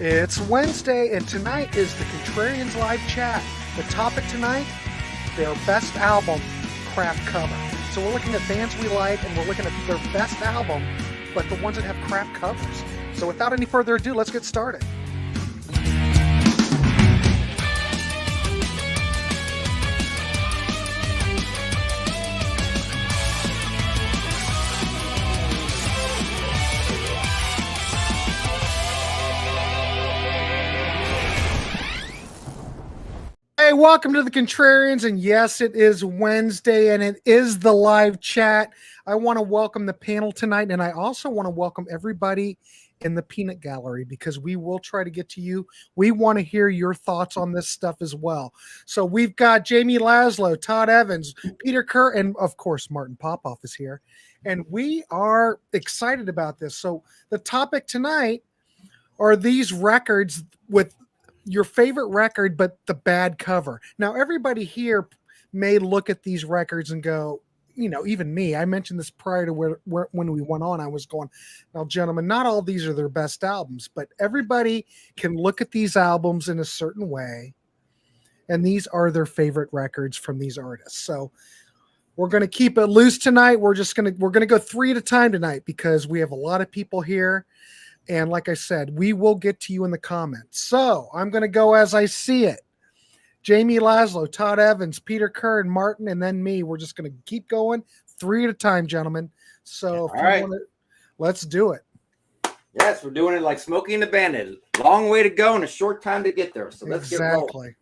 It's Wednesday, and tonight is the Contrarians live chat. The topic tonight, their best album, crap cover. So we're looking at bands we like, and we're looking at their best album, but the ones that have crap covers. So without any further ado, let's get started. Hey, welcome to the Contrarians, and yes, it is Wednesday, and it is the live chat. I want to welcome the panel tonight, and I also want to welcome everybody in the peanut gallery, because we will try to get to you. We want to hear your thoughts on this stuff as well. So we've got Jamie Laszlo, Todd Evans, Peter Kerr, and of course, Martin Popoff is here, and we are excited about this. So the topic tonight are these records with your favorite record, but the bad cover. Now, everybody here may look at these records and go, you know, even me, I mentioned this prior to when we went on, I was going, now, gentlemen, not all these are their best albums, but everybody can look at these albums in a certain way, and these are their favorite records from these artists. So we're going to keep it loose tonight. We're going to go three at a time tonight, because we have a lot of people here. And like I said, we will get to you in the comments. So I'm going to go as I see it. Jamie Laszlo, Todd Evans, Peter Kerr, and Martin, and then me. We're just going to keep going three at a time, gentlemen. So if you want to, let's do it. Yes, we're doing it like Smokey and the Bandit. Long way to go and a short time to get there. So let's get rolling.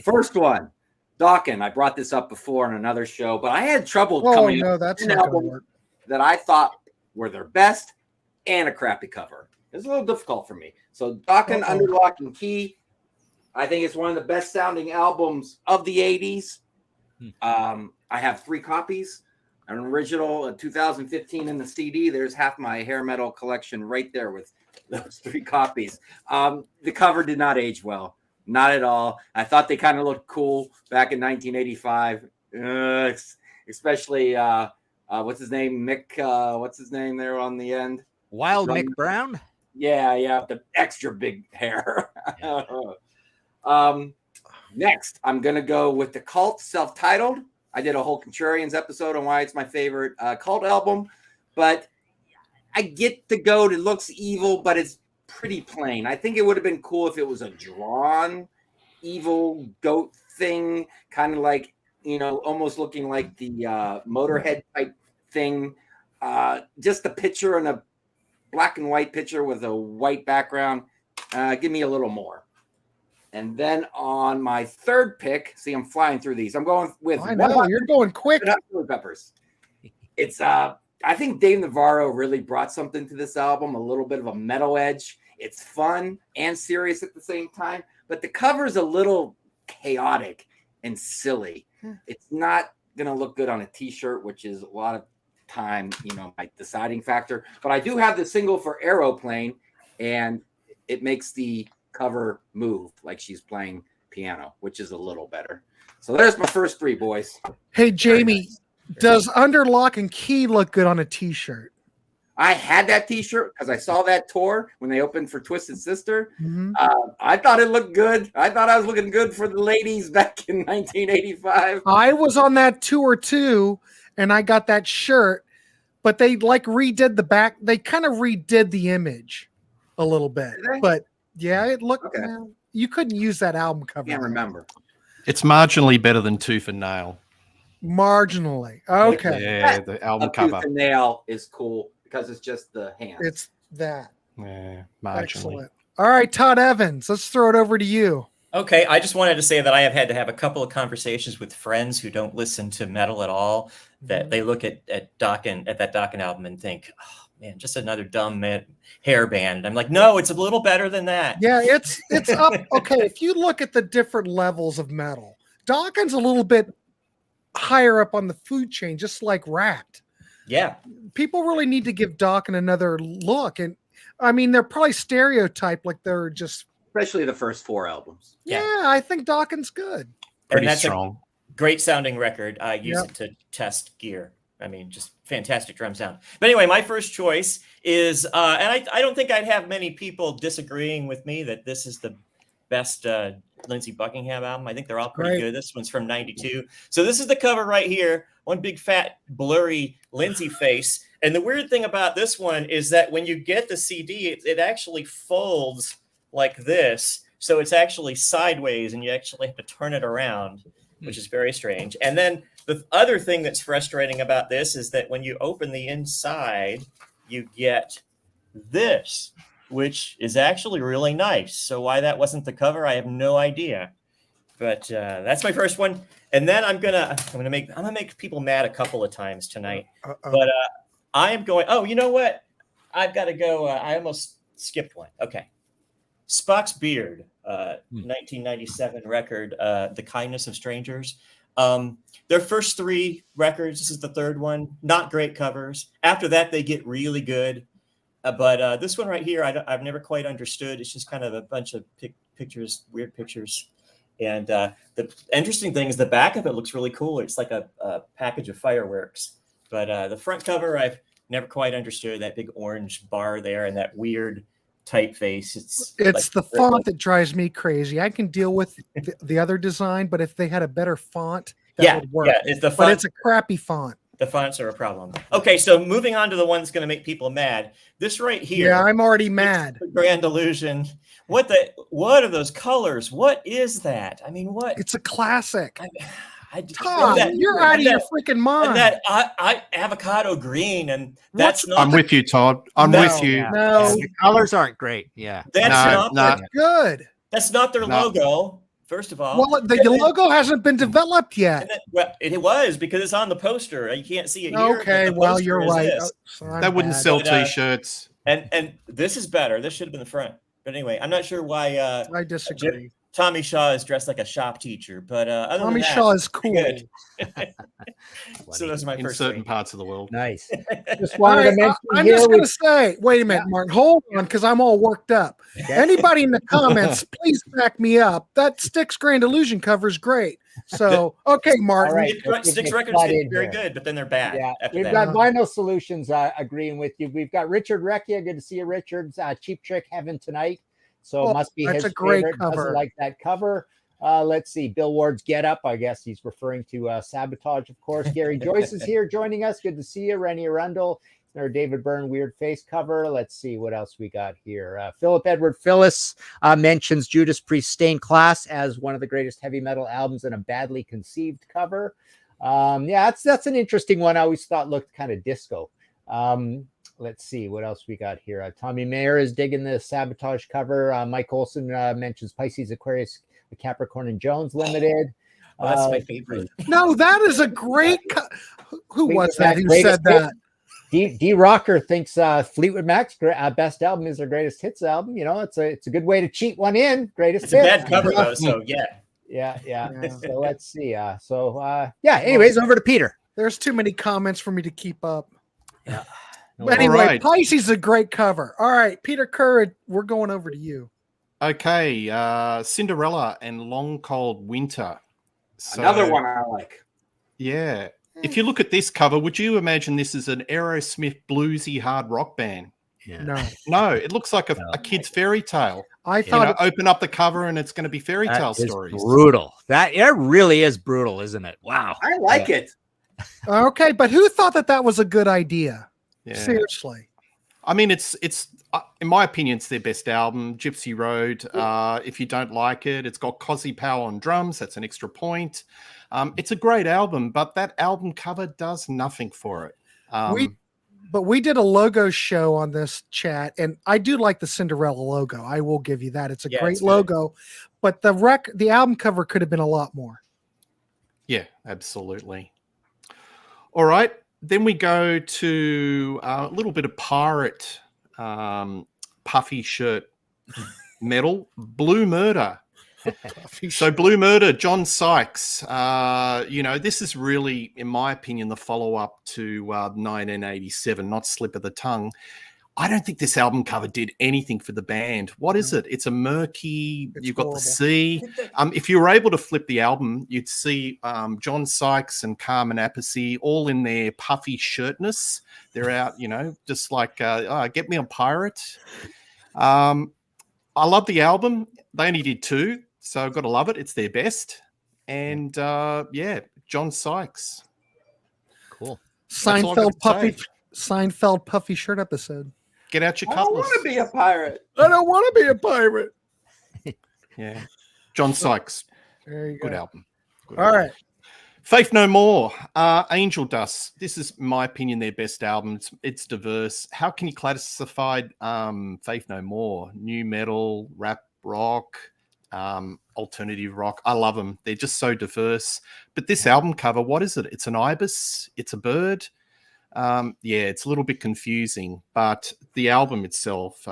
First one, Dokken. I brought this up before on another show, but I had trouble coming up with an album that I thought were their best and a crappy cover. It's a little difficult for me. So Dokken, Under Lock and Key, I think it's one of the best sounding albums of the 80s. I have 3 copies, an original 2015 in the CD. There's half my hair metal collection right there with those 3 copies. The cover did not age well. Not at all. I thought they kind of looked cool back in 1985, especially what's his name? Mick, what's his name there on the end? Wild Mick Brown? Yeah, the extra big hair. Next, I'm going to go with the Cult, self-titled. I did a whole Contrarians episode on why it's my favorite Cult album, but I get the goat. It looks evil, but it's pretty plain. I think it would have been cool if it was a drawn evil goat thing, kind of like, you know, almost looking like the Motorhead type thing. Just a picture and a black and white picture with a white background. Give me a little more. And then on my third pick, see, I'm flying through these. I'm going with I know you're going quick. Peppers. It's I think Dave Navarro really brought something to this album, a little bit of a metal edge. It's fun and serious at the same time, but the cover's a little chaotic and silly. It's not gonna look good on a t-shirt, which is a lot of time, you know, my deciding factor. But I do have the single for Aeroplane, and it makes the cover move like she's playing piano, which is a little better. So there's my first 3, boys. Hey, Jamie, does Under Lock and Key look good on a t-shirt? I had that t-shirt because I saw that tour when they opened for Twisted Sister. Mm-hmm. I thought it looked good. I thought I was looking good for the ladies back in 1985. I was on that tour too, and I got that shirt, but they like redid the back. They kind of redid the image a little bit, but yeah, it looked. Okay. You couldn't use that album cover. Can't remember. It's marginally better than Tooth and Nail. Marginally, okay. Yeah, the album cover. Tooth and Nail is cool because it's just the hands. It's that. Yeah, marginally. Excellent. All right, Todd Evans, let's throw it over to you. Okay, I just wanted to say that I have had to have a couple of conversations with friends who don't listen to metal at all, that they look at that Dokken album and think, oh man, just another dumb hair band. And I'm like, no, it's a little better than that. Yeah, it's up. Okay, if you look at the different levels of metal, Dokken's a little bit higher up on the food chain, just like Rat. Yeah. People really need to give Dokken another look. And I mean, they're probably stereotyped like they're just, especially the first 4 albums. Yeah, I think Dokken's good. Pretty and that's strong. A great sounding record. I use it to test gear. I mean, just fantastic drum sound. But anyway, my first choice is, and I don't think I'd have many people disagreeing with me that this is the best Lindsey Buckingham album. I think they're all pretty good. This one's from '92. So this is the cover right here. One big fat blurry Lindsey face. And the weird thing about this one is that when you get the CD, it actually folds like this. So it's actually sideways and you actually have to turn it around, which is very strange. And then the other thing that's frustrating about this is that when you open the inside, you get this, which is actually really nice. So why that wasn't the cover, I have no idea. But that's my first one. And then I'm gonna make people mad a couple of times tonight. But I am going. Oh, you know what? I've got to go. I almost skipped one. Okay, Spock's Beard, 1997 record, "The Kindness of Strangers." Their first 3 records. This is the third one. Not great covers. After that, they get really good. But this one right here, I've never quite understood. It's just kind of a bunch of pictures, weird pictures. And the interesting thing is the back of it looks really cool. It's like a package of fireworks. But the front cover, I've never quite understood. That big orange bar there and that weird typeface. It's like the font that drives me crazy. I can deal with the other design, but if they had a better font, that would work. Yeah, it's the font. But it's a crappy font. The fonts are a problem. Okay, so moving on to the one that's going to make people mad. This right here. Yeah, I'm already mad. Grand Illusion. What are those colors? What is that? I mean, what? It's a classic. Tom, you're out of your freaking mind. That avocado green, and that's not. I'm with you, Todd. I'm with you. No, the colors aren't great. Yeah, that's not good. That's not their logo. First of all, well, the logo hasn't been developed yet. Well, it was because it's on the poster. You can't see it here. Okay, well, you're right. That wouldn't sell T-shirts. And this is better. This should have been the front. But anyway, I'm not sure why. I disagree. Tommy Shaw is dressed like a shop teacher, but Tommy Shaw is cool. So those are my in first certain 3. parts of the world. Nice. Just wanted to mention I'm just going to say, wait a minute, Martin, hold on, because I'm all worked up. Anybody in the comments, please back me up. That Styx Grand Illusion cover is great. So, okay, Martin. Right, Styx records get very good, but then they're bad. Yeah, we've got Vinyl Solutions agreeing with you. We've got Richard Recchia. Good to see you, Richard. Cheap Trick Heaven Tonight. So it must be his favorite. Doesn't like that cover. Let's see. Bill Ward's Get Up. I guess he's referring to Sabotage, of course. Gary Joyce is here joining us. Good to see you. Rennie Arundel. Our David Byrne Weird Face cover. Let's see what else we got here. Philip Edward Phillis mentions Judas Priest Stained Class as one of the greatest heavy metal albums and a badly conceived cover. Yeah, that's an interesting one. I always thought looked kind of disco. Let's see what else we got here. Tommy Meyer is digging the Sabotage cover. Mike Olson mentions Pisces, Aquarius, Capricorn, and Jones Limited. That's my favorite. No, that is a great. Who was that? Who said that? D Rocker thinks Fleetwood Mac's best album is their greatest hits album. You know, it's a good way to cheat one in. Greatest it's hits. A bad cover though, so yeah. Yeah. So let's see. Anyways, over to Peter. There's too many comments for me to keep up. Yeah. But anyway, Pisces is a great cover. All right, Peter Kerr, we're going over to you. Okay, Cinderella and Long Cold Winter. So, another one I like. Yeah. If you look at this cover, would you imagine this is an Aerosmith bluesy hard rock band? Yeah. No, it looks like a kid's fairy tale. I thought open up the cover and it's going to be fairy tale stories. Brutal. That really is brutal, isn't it? Wow. I like it. Okay, but who thought that was a good idea? Yeah. Seriously. I mean, it's in my opinion, it's their best album, Gypsy Road. If you don't like it, it's got Cozzy Powell on drums. That's an extra point. It's a great album, but that album cover does nothing for it. We did a logo show on this chat, and I do like the Cinderella logo. I will give you that. It's a great logo, but the album cover could have been a lot more. Yeah, absolutely. All right. Then we go to a little bit of pirate puffy shirt metal, Blue Murder. So Blue Murder, John Sykes. This is really, in my opinion, the follow-up to 1987, not Slip of the Tongue. I don't think this album cover did anything for the band. What is it? It's a murky. You've got the sea. If you were able to flip the album, you'd see John Sykes and Carmen Appice all in their puffy shirtness. They're out, just like get me on Pirate. I love the album. They only did 2, so I've got to love it. It's their best. And John Sykes. Cool. Seinfeld puffy shirt episode. Get out your I don't cutlass. want to be a pirate. I don't want to be a pirate. Yeah. John Sykes. There you Good go. album. Good All album. right. Faith No More. Angel Dust. This is, in my opinion, their best album. It's diverse. How can you classify Faith No More? New metal, rap, rock, alternative rock. I love them. They're just so diverse. But this album cover, what is it? It's an ibis. It's a bird. It's a little bit confusing, but the album itself,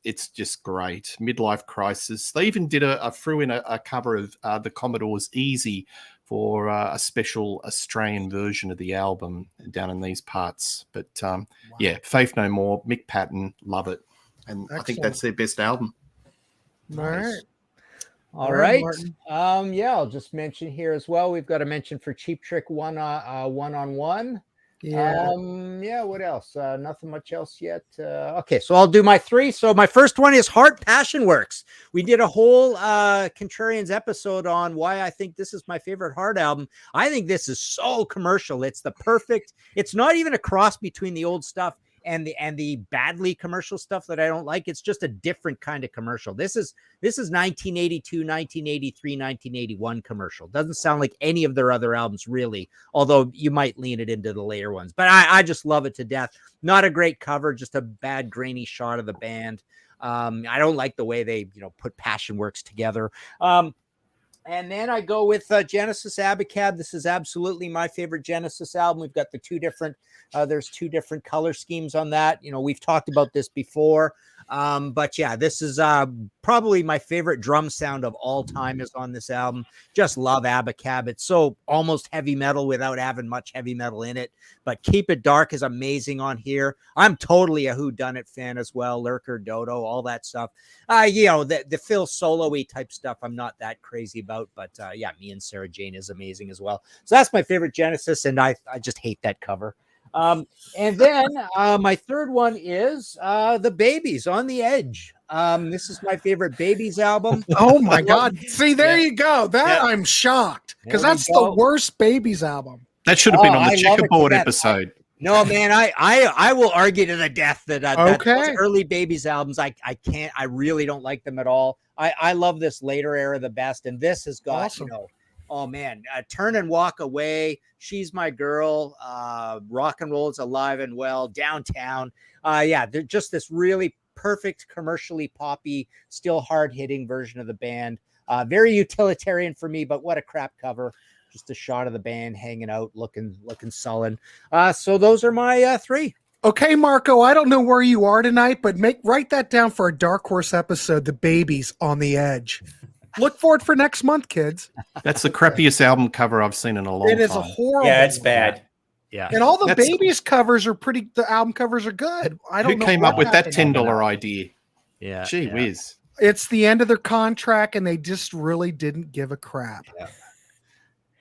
it's just great. Midlife Crisis. They even did threw in a cover of the Commodore's Easy for a special Australian version of the album down in these parts. But Faith No More, Mick Patton, love it. And excellent. I think that's their best album. All right. All right. I'll just mention here as well. We've got a mention for Cheap Trick one-on-one. Yeah. What else? Nothing much else yet. Okay, so I'll do my 3. So my first one is Heart Passion Works. We did a whole Contrarians episode on why I think this is my favorite Heart album. I think this is so commercial. It's the perfect. It's not even a cross between the old stuff and the badly commercial stuff that I don't like. It's just a different kind of commercial. This is 1982, 1983, 1981 commercial. Doesn't sound like any of their other albums really, although you might lean it into the later ones. But I just love it to death. Not a great cover, just a bad grainy shot of the band. I don't like the way they put Passion Works together. And then I go with Genesis Abacab. This is absolutely my favorite Genesis album. We've got the 2 different, there's 2 different color schemes on that. We've talked about this before. But this is probably my favorite drum sound of all time is on this album. Just love Abacab. It's so almost heavy metal without having much heavy metal in it. But Keep It Dark is amazing on here. I'm totally a Whodunit fan as well. Lurker, Dodo, all that stuff. The Phil solo-y type stuff I'm not that crazy about. But Me and Sarah Jane is amazing as well. So that's my favorite Genesis, and I just hate that cover. And then my third one is the Babies, On the Edge. This is my favorite Babies album. Oh my God. See, there you go. I'm shocked because that's the worst Babies album. That should have been on the checkerboard episode. No, man, I will argue to the death that those early Babies albums, I really don't like them at all. I love this later era the best, and this has got, awesome. Oh man, Turn and Walk Away, She's My Girl, Rock and Roll Is Alive and Well, Downtown. They're just this really perfect, commercially poppy, still hard-hitting version of the band. Very utilitarian for me, but what a crap cover. Just a shot of the band hanging out, looking sullen. So those are my 3. Okay, Marco, I don't know where you are tonight, but write that down for a Dark Horse episode, The Babies, On the Edge. Look for it for next month, kids. That's the crappiest album cover I've seen in a long time. It is a horrible. Yeah, it's bad. Yeah. And all the Babies covers are the album covers are good. I don't know who came up with that $10 idea. Yeah. Gee whiz. It's the end of their contract and they just really didn't give a crap.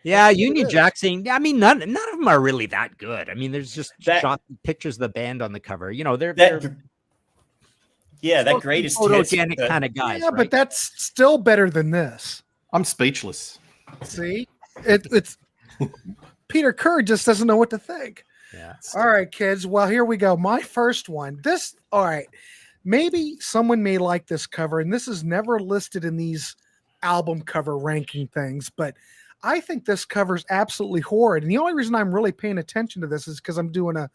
Yeah, Union Jack saying, I mean, none of them are really that good. I mean, there's just shot pictures of the band on the cover. They're that greatest photogenic kind of guys. Yeah, right? But that's still better than this. I'm speechless. See, it's Peter Kerr just doesn't know what to think. Yeah. All right, kids. Well, here we go. My first one. All right. Maybe someone may like this cover, and this is never listed in these album cover ranking things, but I think this cover is absolutely horrid. And the only reason I'm really paying attention to this is because I'm doing a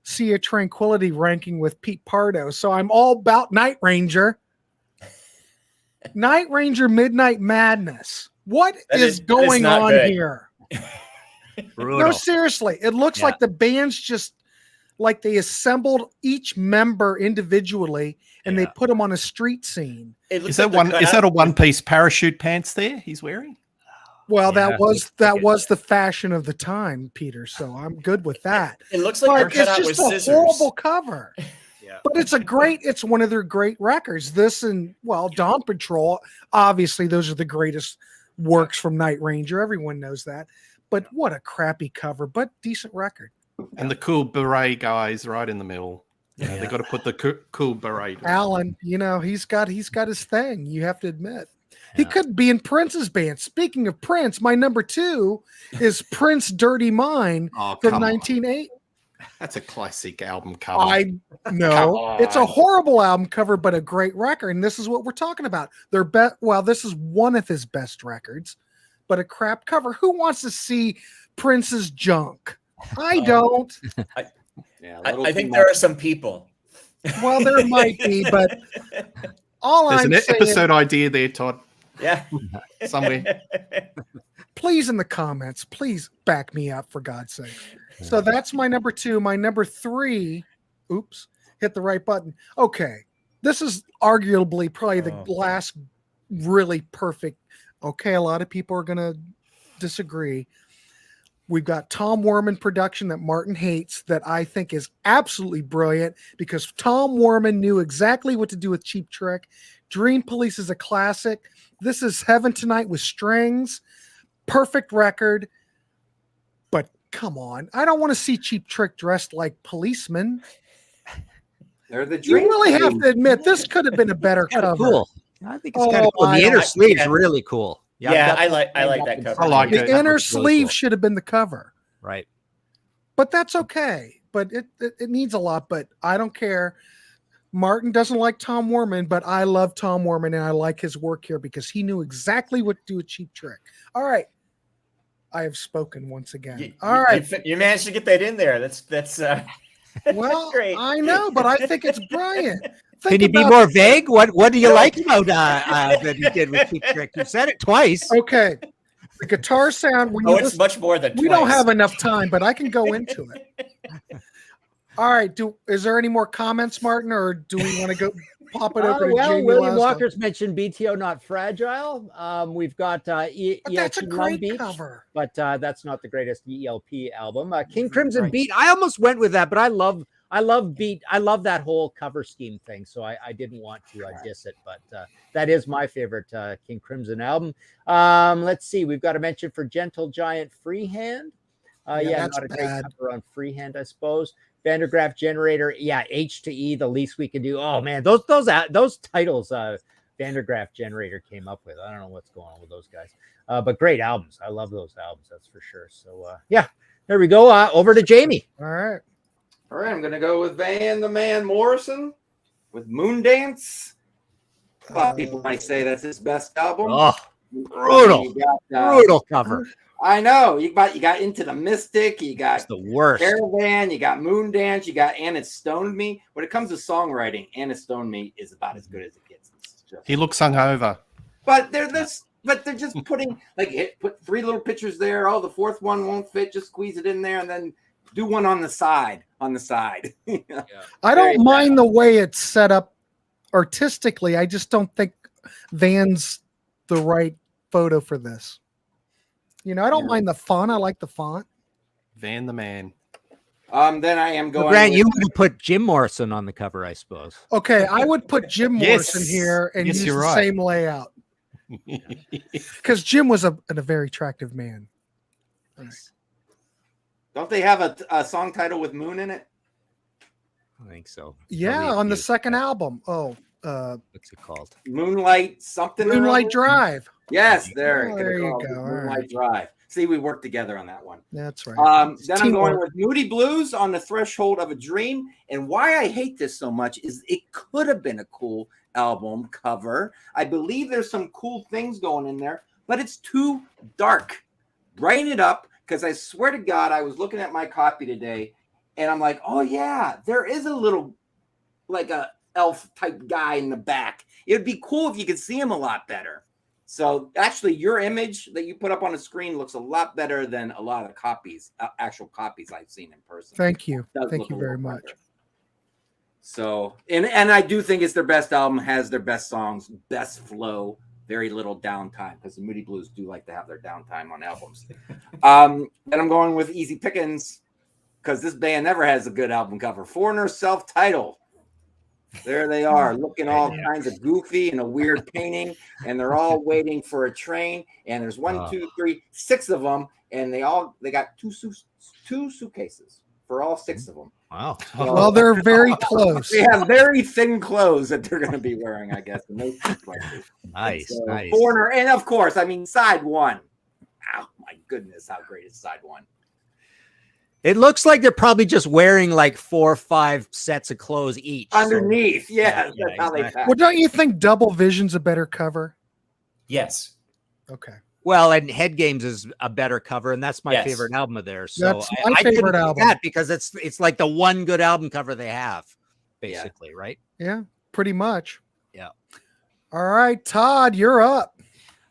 Sea of Tranquility ranking with Pete Pardo. So I'm all about Night Ranger. Night Ranger Midnight Madness. What is going on here? No, seriously. It looks like the band's just like they assembled each member individually and they put them on a street scene. Is that a one-piece parachute pants there he's wearing? Well, that was the fashion of the time, Peter. So I'm good with that. It looks like it's just a horrible cover. Yeah. But it's one of their great records. This and, well, Dawn Patrol, obviously those are the greatest works from Night Ranger. Everyone knows that. But what a crappy cover, but decent record. And the cool beret guys right in the middle. Yeah, they got to put the cool beret. Alan, he's got his thing. You have to admit. He could be in Prince's band. Speaking of Prince, my number 2 is Prince Dirty Mind from 1980. That's a classic album cover. I know it's a horrible album cover, but a great record. And this is what we're talking about. This is one of his best records, but a crap cover. Who wants to see Prince's junk? I don't. I think there are some people. Well, there might be, but there's an episode idea there, Todd. Yeah, somewhere. Please, in the comments, please back me up, for God's sake. So that's my number 2. My number 3. Oops, hit the right button. Okay, this is arguably probably the last really perfect. Okay, a lot of people are gonna disagree. We've got Tom Werman production that Martin hates that I think is absolutely brilliant because Tom Werman knew exactly what to do with Cheap Trick. Dream Police is a classic. This is Heaven Tonight with strings. Perfect record. But come on. I don't want to see Cheap Trick dressed like policemen. They're the Dream. You really have to admit, this could have been a better cover. Cool. I think it's kind of cool. The inner sleeve's really cool. Yeah, I like that cover. I like it. The inner sleeve should have been the cover. Right. But that's okay. But it needs a lot, but I don't care. Martin doesn't like Tom Werman, but I love Tom Werman and I like his work here because he knew exactly what to do with Cheap Trick. All right. I have spoken once again. All right. You managed to get that in there. That's well, great. I know, but I think it's brilliant. Can you be more vague? What do you like about that he did with Cheap Trick? You said it twice. Okay. The guitar sound. It's much more than we twice. don't have enough time, but I can go into it. All right. Is there any more comments, Martin, or do we want to go pop it over to Jamie William Lasdo? Walker's mentioned BTO Not Fragile. We've got But that's a great cover. But that's not the greatest ELP album. King Crimson Beat. I almost went with that, but I love Beat. I love that whole cover scheme thing, so I didn't want to diss it, but that is my favorite King Crimson album. Let's see. We've got a mention for Gentle Giant Freehand. Not a great cover on Freehand, I suppose. Vandergraaf Generator, H to E, the least we can do. Oh man, those titles Vandergraaf Generator came up with. I don't know what's going on with those guys, but great albums. I love those albums, that's for sure. So there we go. Over to Jamie. All right, I'm gonna go with Van the Man Morrison with Moondance. A lot of people might say that's his best album. Oh, brutal, brutal cover. I know you got Into the Mystic, you got it's the worst. Caravan, you got Moondance, you got And It Stoned Me. When it comes to songwriting, And It Stoned Me is about as good as it gets. He looks hungover. But they're just putting put 3 little pictures there. Oh, the 4th one won't fit. Just squeeze it in there and then do one on the side. Yeah. I don't mind the way it's set up artistically. I just don't think Van's the right photo for this. I don't mind the font. I like the font. Van the Man. Then I am going. Grant, you would have put Jim Morrison on the cover, I suppose. Okay, I would put Jim Morrison here and use the same layout. Because Jim was a very attractive man. Nice. Don't they have a song title with Moon in it? I think so. Yeah, on the second album. Oh, what's it called? Moonlight something. Moonlight Drive. Yes, there you go. Moonlight Drive. See, we worked together on that one. That's right. Then I'm going with Moody Blues on the Threshold of a Dream. And why I hate this so much is it could have been a cool album cover. I believe there's some cool things going in there, but it's too dark. Brighten it up, because I swear to God, I was looking at my copy today, and I'm like, oh yeah, there is a little, like a elf type guy in the back. It'd be cool if you could see him a lot better. So actually, your image that you put up on the screen looks a lot better than a lot of copies, actual copies I've seen in person. Thank you. Thank you very much. So, and I do think it's their best album, has their best songs, best flow, very little downtime, because the Moody Blues do like to have their downtime on albums. Then I'm going with Easy Pickings, because this band never has a good album cover. Foreigner Self-Titled. There they are, looking all kinds of goofy in a weird painting, and they're all waiting for a train. And there's 1, 2, 3, 6 of them, and they got two suitcases for all 6 of them. Wow. So, Well, they're very close. they have very thin clothes that they're going to be wearing, I guess. In those Nice, so, nice. Corner, and of course, I mean, side one. Oh my goodness, how great is side one? It looks like they're probably just wearing like 4 or 5 sets of clothes each. Underneath, So, that's how they exactly. pack. Well, don't you think Double Vision's a better cover? Yes. Okay. Well, and Head Games is a better cover, and that's my Yes. favorite album of theirs. So That's my I couldn't favorite do album. that because it's like the one good album cover they have, basically, right? Yeah, pretty much. Yeah. All right, Todd, you're up.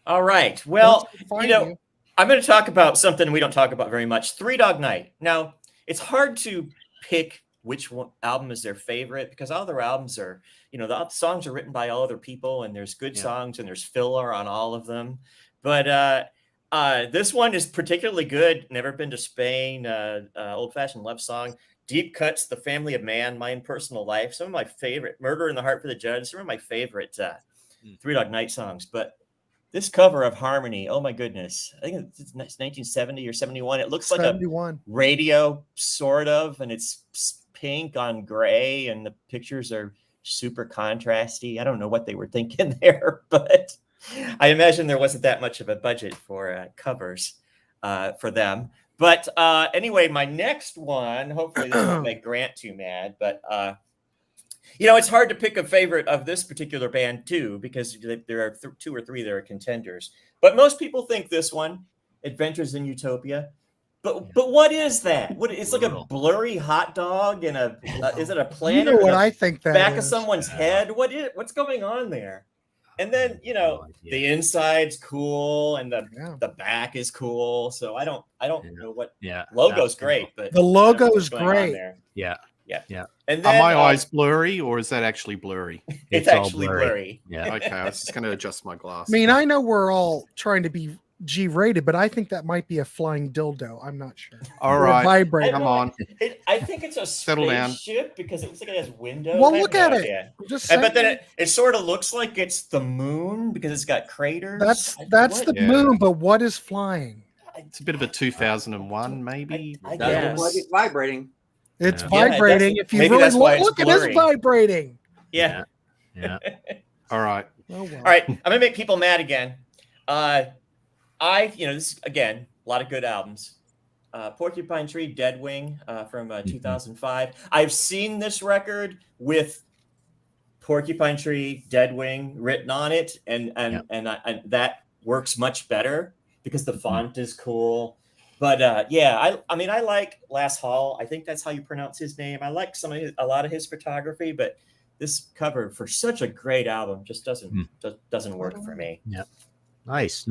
All right. Well, Find I'm going to talk about something we don't talk about very much. Three Dog Night. Now, it's hard to pick which one album is their favorite because all their albums are, the songs are written by all other people, and there's good songs and there's filler on all of them. But this one is particularly good. Never Been to Spain, Old Fashioned Love Song. Deep Cuts, The Family of Man, My Impersonal Life. Some of my favorite, Murder in the Heart for the Judge. Some of my favorite Three Dog Night songs. But this cover of Harmony, oh my goodness. I think it's 1970 or 71. It looks like 71. a radio, sort of, and it's pink on gray, and the pictures are super contrasty. I don't know what they were thinking there, but I imagine there wasn't that much of a budget for covers for them. But anyway, my next one, hopefully this won't make Grant too mad, but it's hard to pick a favorite of this particular band too, because there are 2 or 3 that are contenders. But most people think this one, Adventures in Utopia. But what is that? It's like a blurry hot dog and is it a planet? You know what I think that back is. of someone's head? What's going on there? And then the inside's cool and the back is cool. So I don't know what logo's great, but the logo's great. Yeah. Are And then, my eyes blurry, or is that actually blurry? It's actually blurry. Yeah. Okay, I was just going to adjust my I glasses. mean, I know we're all trying to be G-rated, but I think that might be a flying dildo. I'm not sure. All Or a right, vibrator. come on. I think it's a Settle down. spaceship because it looks like it has windows. Well, look at it. Just But then it sort of looks like it's the moon because it's got craters. That's the moon, but what is flying? It's a bit of a 2001, maybe. I That's guess. like it's vibrating. It's Yeah. vibrating. If you maybe really that's why it's look, it is blurry. vibrating. Yeah. All right. Oh, well. All right. I'm gonna make people mad again. This again, a lot of good albums. Porcupine Tree, Dead Wing from 2005. I've seen this record with Porcupine Tree, Dead Wing written on it, and that works much better because the font is cool. But I like Lass Hall. I think that's how you pronounce his name. I like a lot of his photography, but this cover for such a great album just doesn't work for me. Yeah. Nice.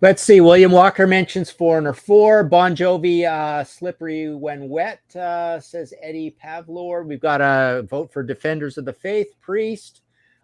Let's see. William Walker mentions Foreigner 4. Bon Jovi, Slippery When Wet, says Eddie Pavlor. We've got a vote for Defenders of the Faith, Priest.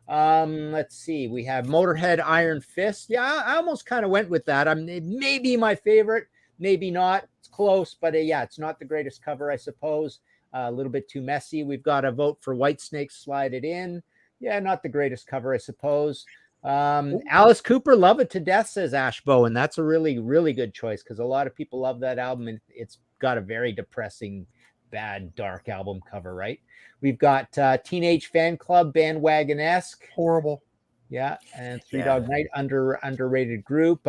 Let's see. We have Motorhead, Iron Fist. Yeah, I almost kind of went with that. Maybe my favorite, maybe not. It's close, but it's not the greatest cover, I suppose. A little bit too messy. We've got a vote for Whitesnake, Slide It In. Yeah, not the greatest cover, I suppose. Alice Cooper, Love It to Death, says Ash Bowen. That's a really, really good choice because a lot of people love that album, and it's got a very depressing, bad, dark album cover, right? We've got Teenage Fan Club, Bandwagon-esque. Horrible. Yeah, and Three Dog Night, underrated group.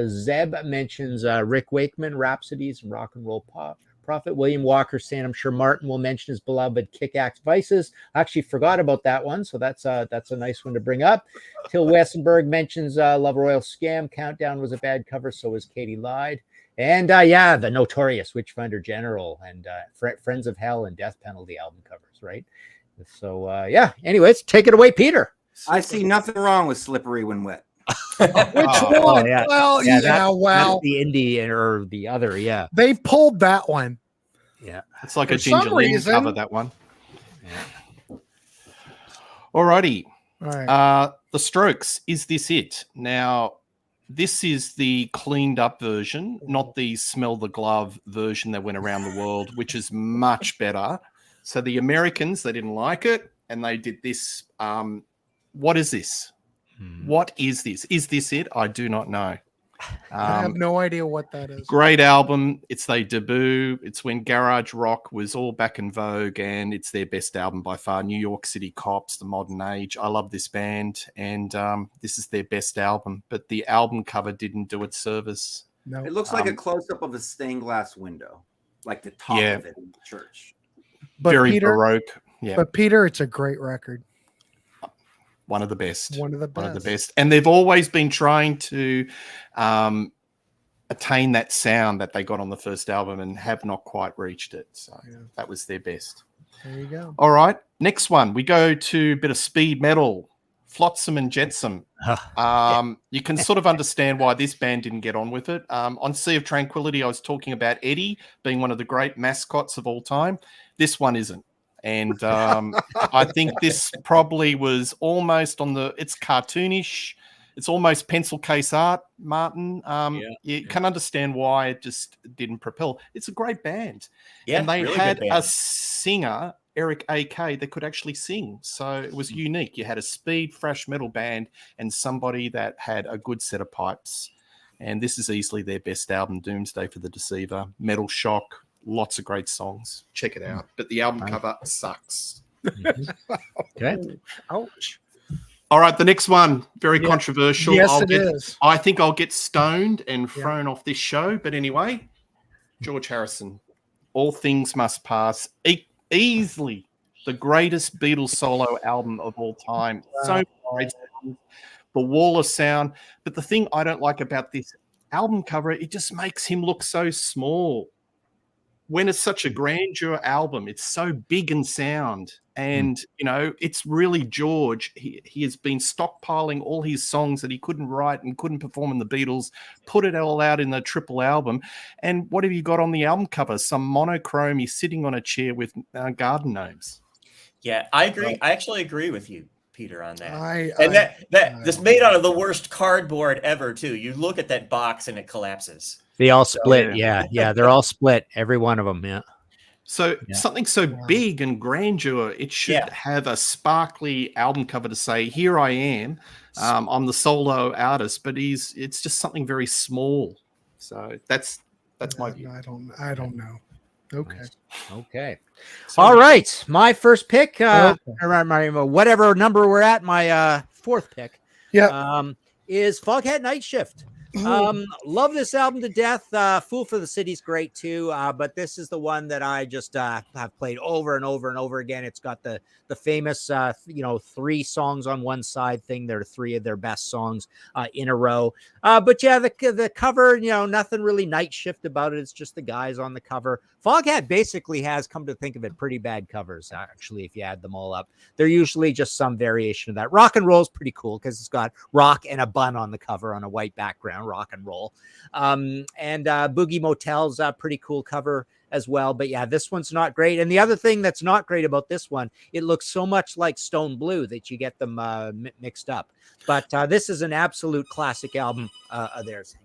Zeb mentions Rick Wakeman, Rhapsodies, and Rock and Roll Prophet. William Walker saying, I'm sure Martin will mention his beloved Kick-Axe Vices. I actually forgot about that one, so that's a nice one to bring up. Till Wessenberg mentions Love Royal Scam. Countdown was a bad cover, so was Katie Lied. And the notorious Witchfinder General and Friends of Hell and Death Penalty album covers, right? So, anyways, take it away, Peter. I see nothing wrong with Slippery When Wet. Which one? Yeah. Well, That's the indie or the other, They pulled that one. Yeah. It's like For a Ginger some Lynn reason- cover, that one. Alrighty. All right. The Strokes, Is This It? Now, this is the cleaned up version, not the Smell the Glove version that went around the world, which is much better. So the Americans, they didn't like it. and they did this. What is this? What is this? Is this it? I do not know. I have no idea what that is. Great album. It's their debut. It's when garage rock was all back in vogue, and it's their best album by far. New York City Cops, The Modern Age. I love this band, and this is their best album. But the album cover didn't do it service. No, it looks like a close-up of a stained glass window, like the top of it in the church. But Very Peter, baroque. Yeah, but Peter, it's a great record. One of the best. One of the best. And they've always been trying to attain that sound that they got on the first album and have not quite reached it. So that was their best. There you go. All right. Next one. We go to a bit of speed metal, Flotsam and Jetsam. You can sort of understand why this band didn't get on with it. On Sea of Tranquility, I was talking about Eddie being one of the great mascots of all time. This one isn't. And I think this probably was almost it's cartoonish. It's almost pencil case art, Martin. You can understand why it just didn't propel. It's a great band. Yeah, and they really had good band. a singer, Eric A.K., that could actually sing. So it was unique. You had a speed, thrash metal band and somebody that had a good set of pipes. And this is easily their best album, Doomsday for the Deceiver, Metal Shock. Lots of great songs. Check it out. But the album cover sucks. Okay. Ouch. All right, the next one, very controversial. Yes, it is. I think I'll get stoned and thrown off this show. But anyway, George Harrison, All Things Must Pass. Easily the greatest Beatles solo album of all time. Wow. So great songs, the wall of sound. But the thing I don't like about this album cover, it just makes him look so small. When it's such a grandeur album, it's so big in sound. And, it's really George. He has been stockpiling all his songs that he couldn't write and couldn't perform in the Beatles, put it all out in the triple album. And what have you got on the album cover? Some monochrome. He's sitting on a chair with garden gnomes. Yeah, I agree. I actually agree with you, Peter, on that. And this made out of the worst cardboard ever, too. You look at that box and it collapses. They all split. Yeah. They're all split. Every one of them. Yeah. So something so big and grandeur, it should have a sparkly album cover to say, "Here I am, I'm the solo artist." But it's just something very small. So that's my view. I don't know. Okay. All right. My first pick, or whatever number we're at, my fourth pick. Is Foghat Night Shift. Love this album to death. Fool for the City's great too, but this is the one that I just have played over and over and over again. It's got the famous 3 songs on one side thing. They're 3 of their best songs in a row. But yeah, the cover, nothing really night shift about it. It's just the guys on the cover. Foghat basically has, come to think of it, pretty bad covers, actually, if you add them all up. They're usually just some variation of that. Rock and Roll is pretty cool because it's got rock and a bun on the cover on a white background, Rock and Roll. And Boogie Motel's a pretty cool cover as well. But yeah, this one's not great. And the other thing that's not great about this one, it looks so much like Stone Blue that you get them mixed up. But this is an absolute classic album of theirs.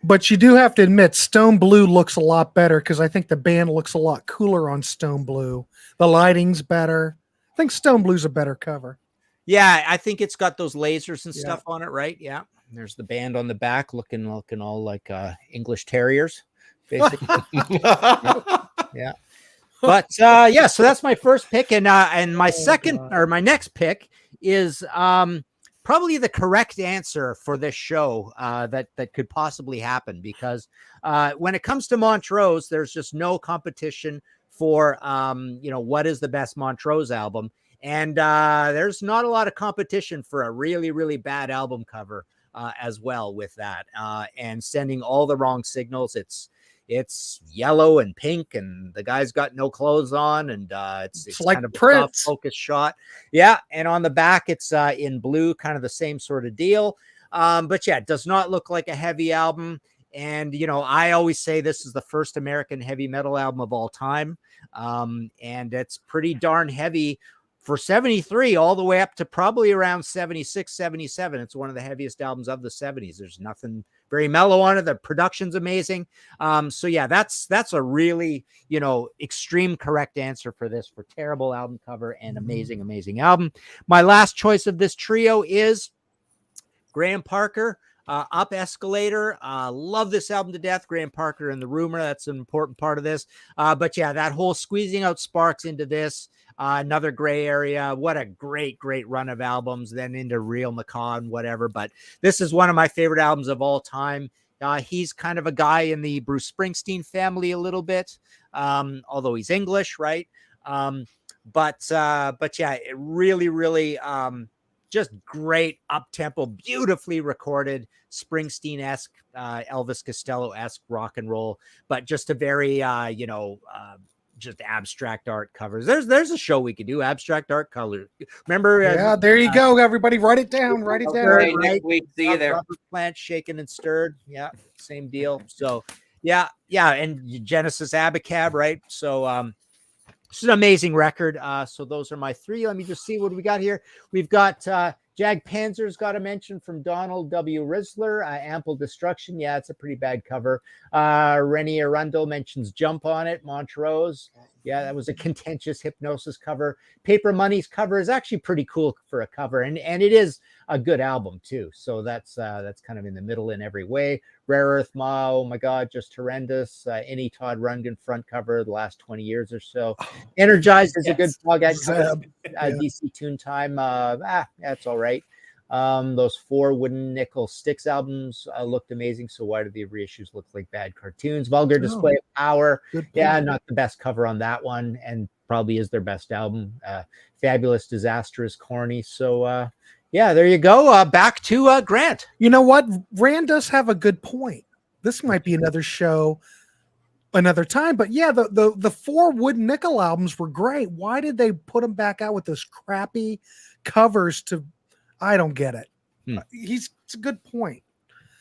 But you do have to admit, Stone Blue looks a lot better because I think the band looks a lot cooler on Stone Blue. The lighting's better. I think Stone Blue's a better cover. Yeah, I think it's got those lasers and stuff on it, right? Yeah. There's the band on the back looking all like English terriers, basically. Yeah. But so that's my first pick. And my my next pick is probably the correct answer for this show that could possibly happen, because when it comes to Montrose, there's just no competition for what is the best Montrose album, and there's not a lot of competition for a really, really bad album cover as well with that, and sending all the wrong signals. It's yellow and pink, and the guy's got no clothes on, and it's like kind of Prince. a focus shot. Yeah, and on the back it's in blue, kind of the same sort of deal. But yeah, it does not look like a heavy album. And I always say this is the first American heavy metal album of all time, and it's pretty darn heavy for 73 all the way up to probably around 76, 77. It's one of the heaviest albums of the 70s. There's nothing very mellow on it. The production's amazing. So yeah, that's a really, extreme correct answer for this, for terrible album cover and amazing album. My last choice of this trio is Graham Parker, Up Escalator. Love this album to death. Graham Parker and the Rumor, that's an important part of this. But yeah, that whole squeezing out sparks into this, another gray area. What a great run of albums, then into Real Macaw and whatever. But this is one of my favorite albums of all time. He's kind of a guy in the Bruce Springsteen family a little bit, although he's English, right? But yeah, it really just great up-tempo, beautifully recorded, Springsteen-esque, Elvis Costello-esque rock and roll, but just a very, just abstract art covers. There's a show we could do, abstract art color. Remember? Yeah, there you go, everybody. Write it down. Write it down. Right, next week, see you there. Rubber Plant, Shaken and Stirred. Yeah, same deal. So, yeah, and Genesis Abacab, right? So, it's an amazing record. So those are my three. Let me just see what we got here. We've got Jag Panzer's got a mention from Donald W. Risler. Ample Destruction. Yeah, it's a pretty bad cover. Rennie Arundel mentions Jump on it. Montrose. Yeah, that was a contentious Hypnosis cover. Paper Money's cover is actually pretty cool for a cover, and it is a good album too. So that's kind of in the middle in every way. Rare Earth Ma, oh my God, just horrendous. Any Todd Rundgren front cover the last 20 years or so. Energized is a good plug. DC Tune Time. That's all right. Those 4 Wooden Nickel Sticks albums looked amazing. So why do the reissues look like bad cartoons? Vulgar Display of Power. Yeah, not the best cover on that one, and probably is their best album. Fabulous Disaster is corny. So yeah, there you go. Back to Grant. You know what? Rand does have a good point. This might be another show another time, but yeah, the 4 Wooden Nickel albums were great. Why did they put them back out with those crappy covers to... I don't get it. It's a good point.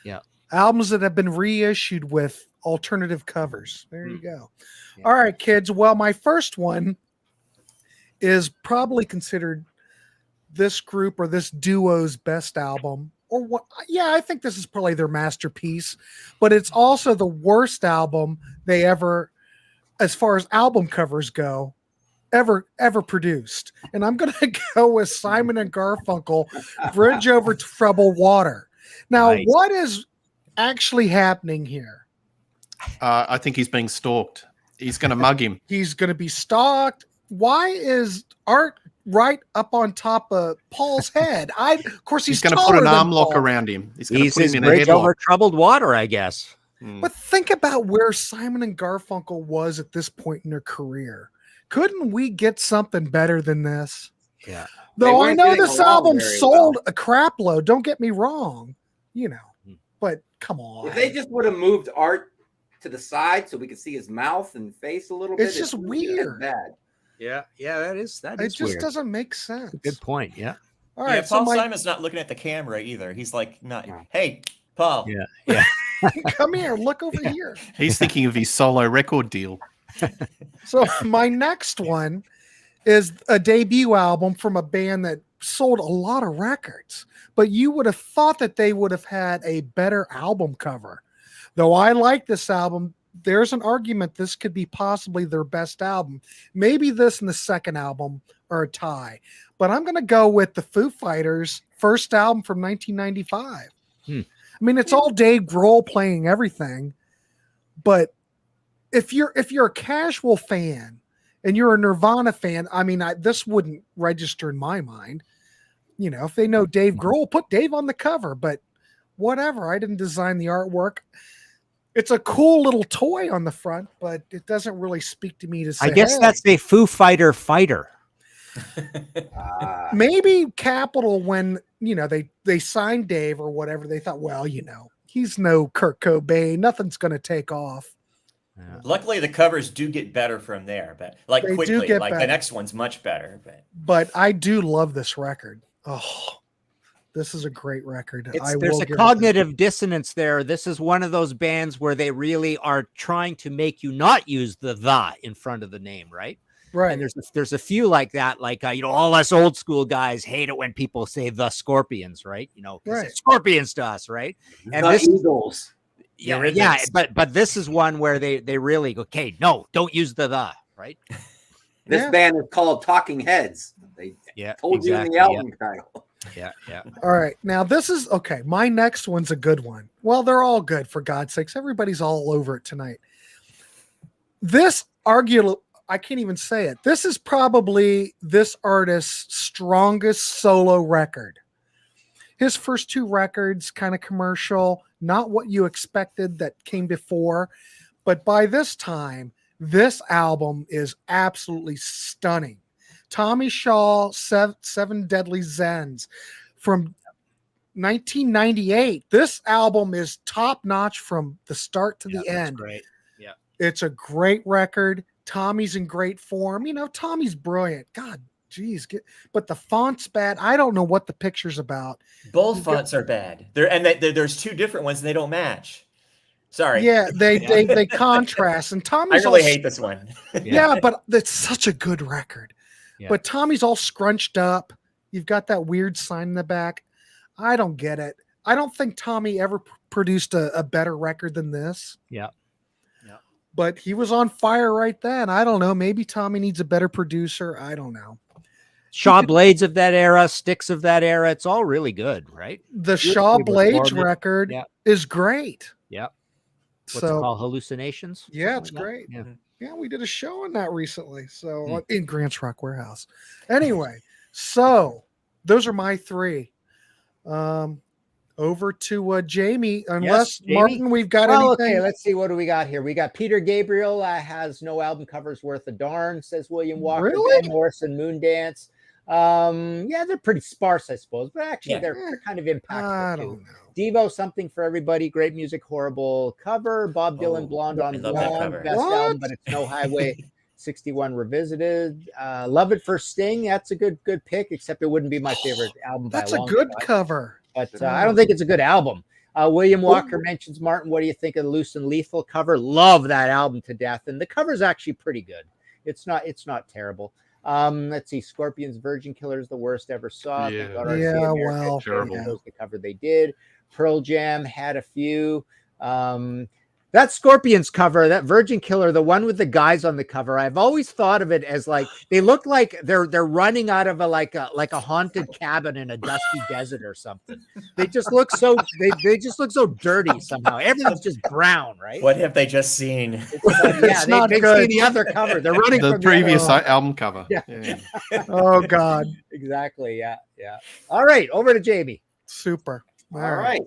Yeah. Albums that have been reissued with alternative covers. There you go. Yeah. All right, kids. Well, my first one is probably considered this group or this duo's best album. Or what? Yeah, I think this is probably their masterpiece, but it's also the worst album they ever, as far as album covers go, ever produced. And I'm going to go with Simon and Garfunkel, Bridge Over Troubled Water. Now, What is actually happening here? I think he's being stalked. He's going to mug him. He's going to be stalked. Why is Art right up on top of Paul's head? Of course, he's going to put an arm lock around him. He's going to put him in a headlock. Over troubled water, I guess. But think about where Simon and Garfunkel was at this point in their career. Couldn't we get something better than this? Yeah. Though I know this album sold a crap load. Don't get me wrong, but come on. If they just would have moved Art to the side so we could see his mouth and face a little bit, it's just weird. Bad. Yeah, that is. It just weird. Doesn't make sense. Good point. Yeah. All right. Paul Simon's not looking at the camera either. He's like, not. Hey, Paul. Yeah. Come here. Look over here. He's thinking of his solo record deal. So my next one is a debut album from a band that sold a lot of records, but you would have thought that they would have had a better album cover. Though I like this album, there's an argument this could be possibly their best album. Maybe this and the second album are a tie, but I'm going to go with the Foo Fighters' first album from 1995. I mean, it's all Dave Grohl playing everything, but if you're a casual fan and you're a Nirvana fan, I mean, this wouldn't register in my mind. If they know Dave Grohl, put Dave on the cover, but whatever. I didn't design the artwork. It's a cool little toy on the front, but it doesn't really speak to me to say, I guess that's a Foo Fighter fighter. Maybe Capitol, when, they signed Dave or whatever, they thought, well, he's no Kurt Cobain. Nothing's going to take off. Yeah. Luckily, the covers do get better from there, but they quickly, the next one's much better. But I do love this record. Oh, this is a great record. There's a cognitive dissonance there. This is one of those bands where they really are trying to make you not use the in front of the name, right? Right. And there's a few like that, like all us old school guys hate it when people say the Scorpions, right? Because it's Scorpions to us, right? And the Eagles. Yeah, but this is one where they really go, okay, no, don't use the right. This band is called Talking Heads. They told you in the album title. Yeah. All right. Now this is okay. My next one's a good one. Well, they're all good, for God's sakes. Everybody's all over it tonight. This I can't even say it. This is probably this artist's strongest solo record. His first two records, kind of commercial, not what you expected that came before. But by this time, this album is absolutely stunning. Tommy Shaw, Seven Deadly Zens from 1998. This album is top notch from the start to the end. Great. Yeah. It's a great record. Tommy's in great form. Tommy's brilliant. God, geez. But the font's bad. I don't know what the picture's about. Both fonts are bad. There's two different ones and they don't match. Sorry. Yeah, they contrast. And Tommy's I really hate this one. Yeah, but it's such a good record. Yeah. But Tommy's all scrunched up. You've got that weird sign in the back. I don't get it. I don't think Tommy ever produced a better record than this. Yeah. But he was on fire right then. I don't know. Maybe Tommy needs a better producer. I don't know. Shaw Blades of that era, Sticks of that era. It's all really good, right? The Shaw Blades record is great. Yeah. What's it called? Hallucinations? Yeah, it's great. Yeah, we did a show on that recently. So in Grant's Rock Warehouse. Anyway, so those are my three. Over to Jamie, unless Jamie? Martin, we've got anything. Okay, let's see. What do we got here? We got Peter Gabriel has no album covers worth a darn, says William Walker. Really? Ben Morrison, Moondance. Yeah, they're pretty sparse, I suppose, but actually they're kind of impactful. I don't know. Devo, Something for Everybody, great music, horrible cover. Bob Dylan, Blonde on Blonde, best album, but it's no Highway 61 Revisited. Love It for Sting, that's a good pick, except it wouldn't be my favorite album. That's a good cover. But I don't think it's a good album. William Walker mentions, Martin, what do you think of the Loose and Lethal cover? Love that album to death. And the cover's actually pretty good. It's not terrible. Let's see. Scorpions, Virgin Killer is the worst ever saw. Well, terrible. The cover they did. Pearl Jam had a few. That Scorpions cover, that Virgin Killer, the one with the guys on the cover, I've always thought of it as like they look like they're running out of a haunted cabin in a dusty desert or something. They just look so they just look so dirty somehow. Everything's just brown, right? What have they just seen? They've seen the other cover. They're running the from previous album cover. Yeah. Oh God. Exactly. Yeah. All right, over to Jamie. Super. All right.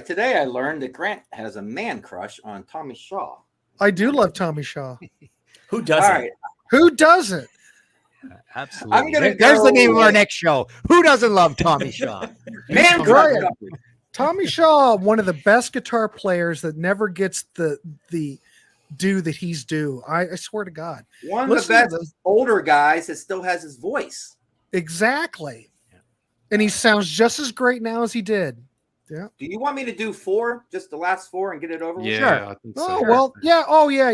Today I learned that Grant has a man crush on Tommy Shaw. I do love Tommy Shaw. Who doesn't? All right. Who doesn't? Absolutely. There's the name of our next show. Who doesn't love Tommy Shaw? Man crush. Tommy Shaw, one of the best guitar players that never gets the due that he's due. I swear to God. One of the best older guys that still has his voice. Exactly. And he sounds just as great now as he did. Yeah. Do you want me to do 4, just the last 4, and get it over with? Yeah, sure. I think so. Oh, well, yeah. Oh, yeah.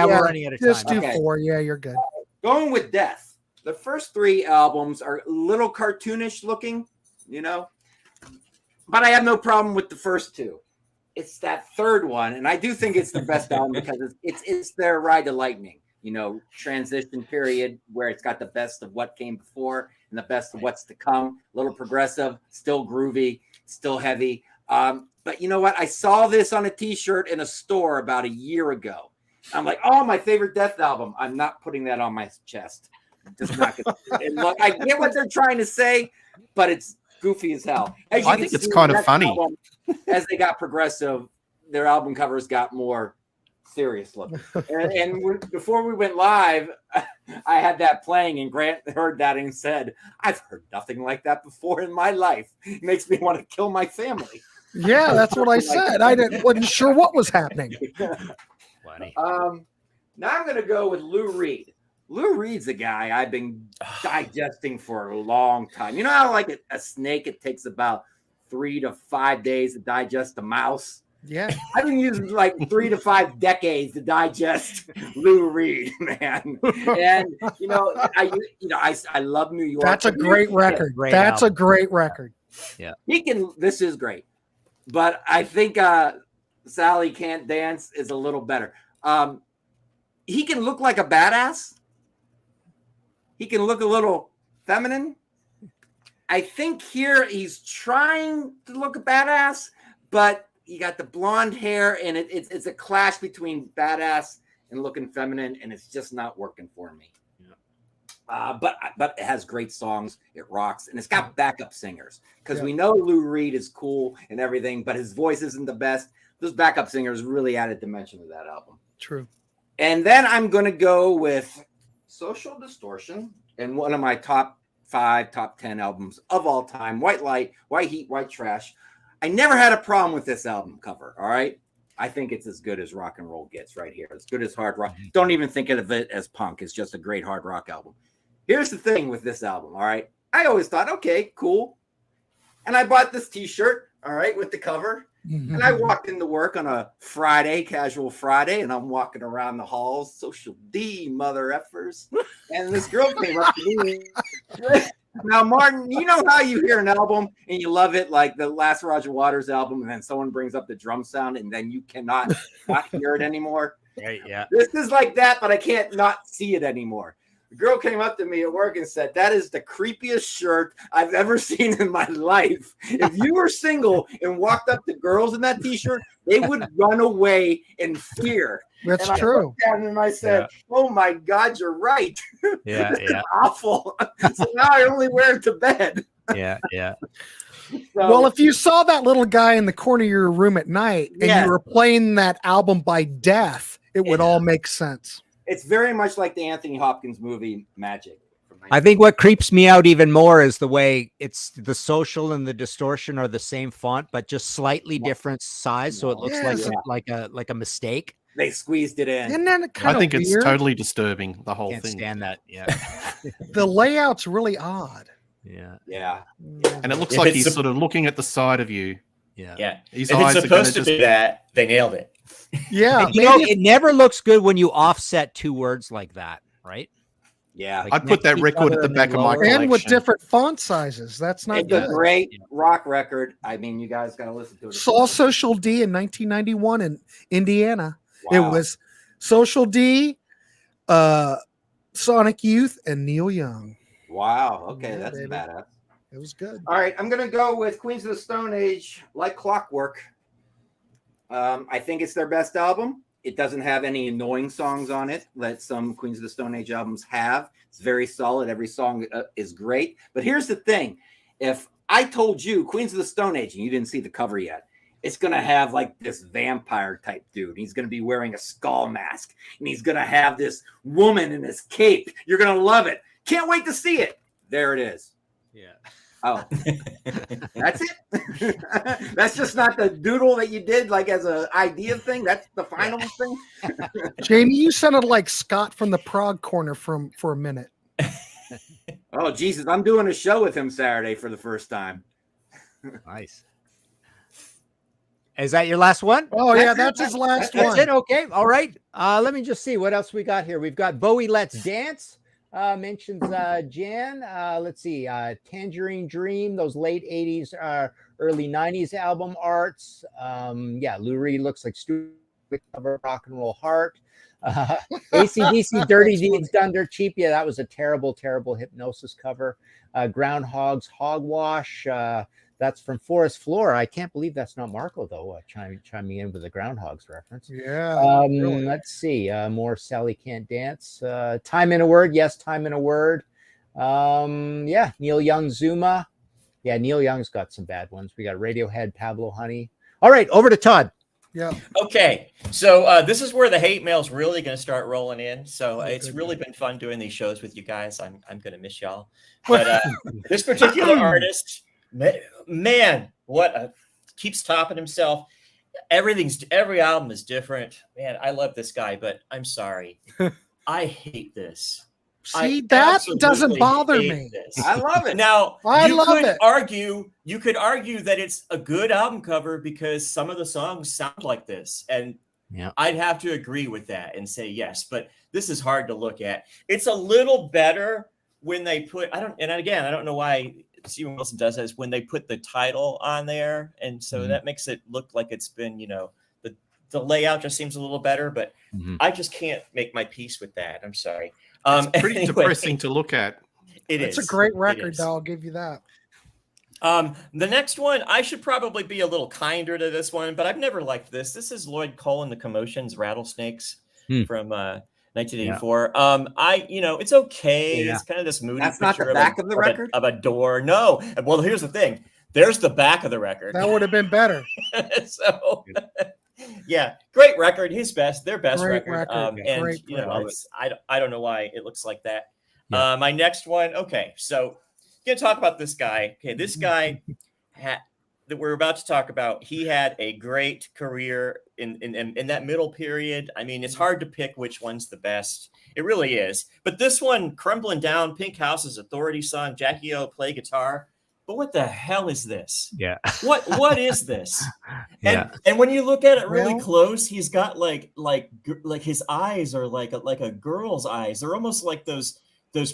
We're running out of time. Just do 4. Yeah, you're good. Going with Death. The first 3 albums are a little cartoonish looking, but I have no problem with the first 2. It's that third one, and I do think it's the best album because it's their Ride to Lightning, transition period where it's got the best of what came before and the best of what's to come. A little progressive, still groovy, still heavy. But you know what? I saw this on a t-shirt in a store about a year ago. I'm like, oh, my favorite Death album. I'm not putting that on my chest. Just not gonna, and look, I get what they're trying to say, but it's goofy as hell. I think it's kind of funny. Album, as they got progressive, their album covers got more serious looking. And before we went live, I had that playing, and Grant heard that and said, I've heard nothing like that before in my life. It makes me want to kill my family. Yeah, that's what I said. Wasn't sure what was happening. Funny. Now I'm going to go with Lou Reed. Lou Reed's a guy I've been digesting for a long time. You know how like a snake, it takes about 3 to 5 days to digest a mouse? Yeah. I've been using like 3 to 5 decades to digest Lou Reed, man. And I love New York. That's a great record. That's a great record. Yeah. This is great. But I think Sally Can't Dance is a little better. He can look like a badass. He can look a little feminine. I think here he's trying to look a badass, but you got the blonde hair, and it's a clash between badass and looking feminine, and it's just not working for me. Yeah. But it has great songs. It rocks, and it's got backup singers because we know Lou Reed is cool and everything, but his voice isn't the best. Those backup singers really added dimension to that album. True. And then I'm going to go with Social Distortion and one of my top 5, top 10 albums of all time. White Light, White Heat, White Trash. I never had a problem with this album cover. All right. I think it's as good as rock and roll gets right here. As good as hard rock. Don't even think of it as punk. It's just a great hard rock album. Here's the thing with this album. All right. I always thought, okay, cool. And I bought this t-shirt. All right. With the cover. And I walked into work on a Friday, casual Friday, and I'm walking around the halls, Social D, mother effers. And this girl came up to me. Now, Martin, you know how you hear an album and you love it, like the last Roger Waters album, and then someone brings up the drum sound and then you cannot not hear it anymore? Right, yeah. This is like that, but I can't not see it anymore. The girl came up to me at work and said, that is the creepiest shirt I've ever seen in my life. If you were single and walked up to girls in that t-shirt, they would run away in fear. That's and true. I looked down and I said, oh my God, you're right. Yeah, this is awful. So now I only wear it to bed. Yeah. So, well, if you saw that little guy in the corner of your room at night and you were playing that album by Death, it would all make sense. It's very much like the Anthony Hopkins movie Magic. I think what creeps me out even more is the way it's the Social and the Distortion are the same font, but just slightly different size. So it looks like a mistake. They squeezed it in. And then I think it's totally disturbing, the whole Can't thing. stand that. Yeah. The layout's really odd. Yeah. And it looks like he's sort of looking at the side of you. Yeah. His if eyes it's supposed to be that, they nailed it. Yeah. It never looks good when you offset 2 words like that, right? Yeah. I'd put that record at the back of my collection. And with different font sizes. That's not good. It's a great rock record. I mean, you guys got to listen to it. Saw Social D in 1991 in Indiana. Wow. It was Social D, Sonic Youth, and Neil Young. Wow. Okay, Yeah, that's baby. badass. It was good. All right, I'm going to go with Queens of the Stone Age, Like Clockwork. I think it's their best album. It doesn't have any annoying songs on it that some Queens of the Stone Age albums have. It's very solid. Every song is great. But here's the thing. If I told you Queens of the Stone Age and you didn't see the cover yet, it's going to have like this vampire type dude. He's going to be wearing a skull mask and he's going to have this woman in this cape. You're going to love it. Can't wait to see it. There it is. Yeah. Oh, that's it. That's just not the doodle that you did like as an idea thing. That's the final thing. Jamie, you sounded like Scott from the Prague Corner for a minute. Oh, Jesus. I'm doing a show with him Saturday for the first time. Nice. Is that your last one? Oh, yeah, that's his last one. That's it. Okay. All right. Let me just see what else we got here. We've got Bowie Let's Dance. Mentions Jan. Let's see. Tangerine Dream, those late 80s, early 90s album arts. Lou Reed looks like stupid cover Rock and Roll Heart. AC/DC Dirty Deeds Done Dirt Cheap. Yeah, that was a terrible, terrible Hypnosis cover. Groundhog's Hogwash. That's from Forest Floor. I can't believe that's not Marco, though, chiming in with the Groundhogs reference. Yeah. Really. Let's see. More Sally Can't Dance. Time in a Word. Yes, Time in a Word. Neil Young, Zuma. Yeah, Neil Young's got some bad ones. We got Radiohead, Pablo Honey. All right, over to Todd. Yeah. Okay, so this is where the hate mail's really going to start rolling in. So it's really been fun doing these shows with you guys. I'm going to miss y'all. But this particular artist... Man, keeps topping himself. Every album is different. Man, I love this guy, but I'm sorry. I hate this. See, that doesn't bother me. I love it. Now, you could argue that it's a good album cover because some of the songs sound like this. And I'd have to agree with that and say yes. But this is hard to look at. It's a little better when they put, I don't know why Steven Wilson does this, when they put the title on there. And so that makes it look like it's been, the layout just seems a little better, but I just can't make my peace with that. I'm sorry. It's pretty depressing to look at. It's a great record, though. I'll give you that. The next one, I should probably be a little kinder to this one, but I've never liked this. This is Lloyd Cole and the Commotions, Rattlesnakes from 1984. It's okay. Yeah. It's kind of this moody That's not the back of the record? Of a door. No. Well, here's the thing. There's the back of the record. That would have been better. So... Yeah, great record. Their best record. I don't know why it looks like that. Yeah. My next one. Okay, so gonna talk about this guy. Okay, this guy that we're about to talk about. He had a great career in that middle period. I mean, it's hard to pick which one's the best. It really is. But this one, Crumbling Down, Pink House's Authority song, Jackie O play guitar. But what the hell is this? Yeah. What is this? And when you look at it really close, he's got like his eyes are like a girl's eyes. They're almost like those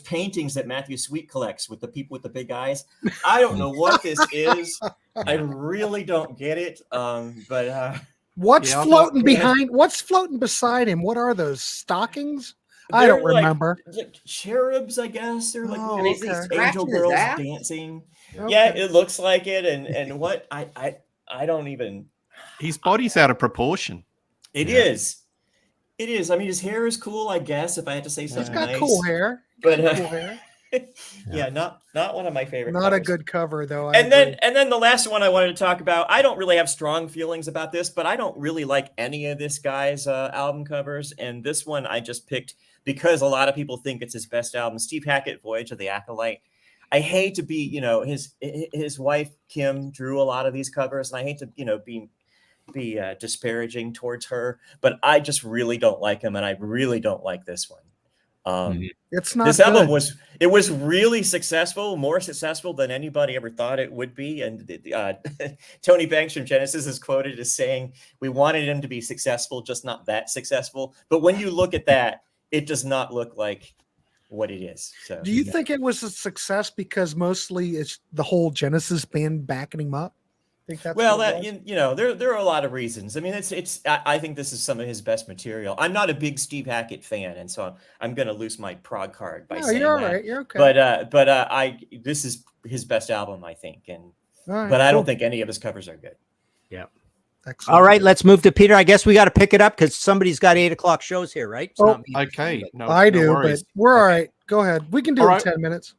paintings that Matthew Sweet collects with the people with the big eyes. I don't know what this is. I really don't get it. What's floating behind? What's floating beside him? What are those stockings? I don't remember. Like cherubs, I guess. They're like these angel girls dancing. Okay. Yeah, it looks like it. And what I don't even. His body's out of proportion. It is. It is. I mean, his hair is cool, I guess, if I had to say something. He's got nice. cool hair. But cool hair. Not one of my favorite. Not covers. A good cover though. And then the last one I wanted to talk about. I don't really have strong feelings about this, but I don't really like any of this guy's album covers. And this one I just picked because a lot of people think it's his best album. Steve Hackett, Voyage of the Acolyte. I hate to be, his wife Kim drew a lot of these covers, and I hate to, be disparaging towards her, but I just really don't like him, and I really don't like this one. It's not. This album was really successful, more successful than anybody ever thought it would be. And Tony Banks from Genesis is quoted as saying, "We wanted him to be successful, just not that successful." But when you look at that, it does not look like what it is. So, do you think it was a success because mostly it's the whole Genesis band backing him up? Well, there are a lot of reasons. I mean, I think this is some of his best material. I'm not a big Steve Hackett fan, and so I'm going to lose my prog card by saying you're that. Right. You're okay. But this is his best album, I think, but I don't think any of his covers are good. Yeah. Excellent. All right, let's move to Peter. I guess we got to pick it up because somebody's got 8:00 shows here, right? Okay. No, I do, but we're all right. Go ahead. We can do it in 10 minutes.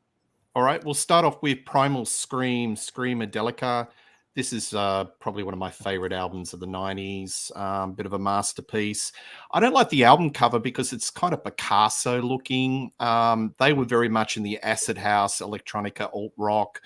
All right. We'll start off with Primal Scream, Screamadelica. This is probably one of my favorite albums of the 90s, bit of a masterpiece. I don't like the album cover because it's kind of Picasso looking. They were very much in the acid house, electronica, alt rock.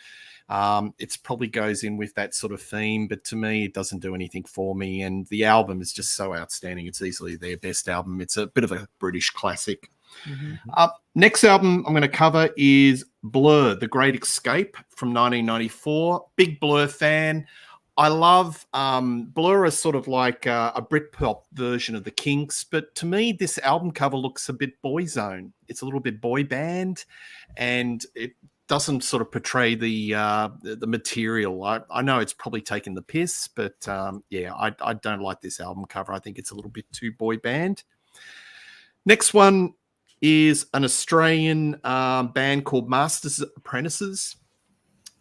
It probably goes in with that sort of theme, but to me, it doesn't do anything for me. And the album is just so outstanding. It's easily their best album. It's a bit of a British classic. Mm-hmm. Next album I'm going to cover is Blur, The Great Escape from 1994. Big Blur fan. I love Blur is sort of like a Britpop version of the Kinks, but to me, this album cover looks a bit boyzone. It's a little bit boy band, and it doesn't sort of portray the material. I know it's probably taking the piss, but I don't like this album cover. I think it's a little bit too boy band. Next one is an Australian band called Masters Apprentices.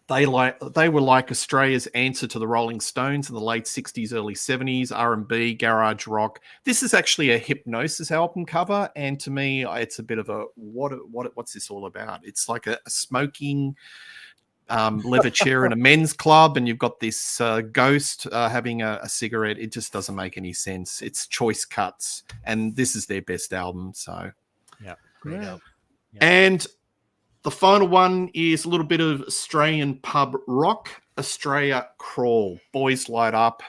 They were like Australia's answer to the Rolling Stones in the late 60s, early 70s, R&B, garage rock. This is actually a Hypnosis album cover, and to me, it's a bit of a what's this all about? It's like a smoking leather chair in a men's club, and you've got this ghost having a cigarette. It just doesn't make any sense. It's choice cuts, and this is their best album. So, great album. Yeah. And the final one is a little bit of Australian pub rock, Australia Crawl, Boys Light Up,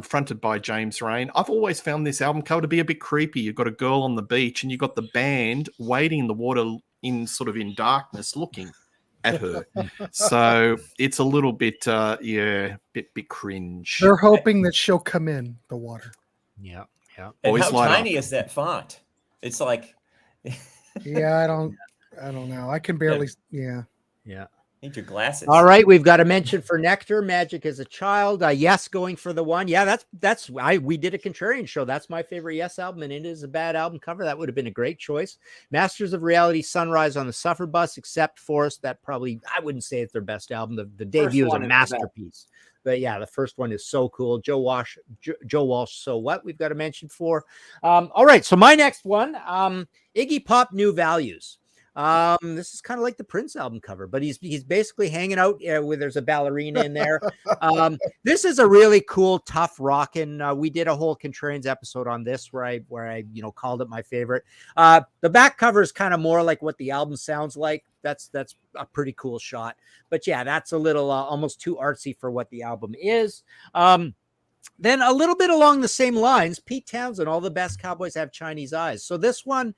fronted by James Rain. I've always found this album cover to be a bit creepy. You've got a girl on the beach and you've got the band wading in the water, in darkness looking at her. So it's a little bit, bit cringe. They're hoping that she'll come in the water. Yeah. And how tiny is that font? It's like, yeah, I don't know. I can barely, yeah. Need your glasses. All right, we've got a mention for Nectar, Magic as a Child. Yes, going for the one. Yeah, we did a Contrarian show. That's my favorite Yes album, and it is a bad album cover. That would have been a great choice. Masters of Reality, Sunrise on the Suffer Bus, except Forest. That probably, I wouldn't say it's their best album. The debut is a masterpiece. But yeah, the first one is so cool. Joe Walsh, So What? We've got a mention for. All right, so my next one, Iggy Pop, New Values. This is kind of like the Prince album cover, but he's basically hanging out where there's a ballerina in there. This is a really cool, tough rockin'. We did a whole Contrarians episode on this where I called it my favorite. The back cover is kind of more like what the album sounds like. That's a pretty cool shot. But yeah, that's a little almost too artsy for what the album is. Then a little bit along the same lines, Pete Townsend, All the Best Cowboys Have Chinese Eyes. So this one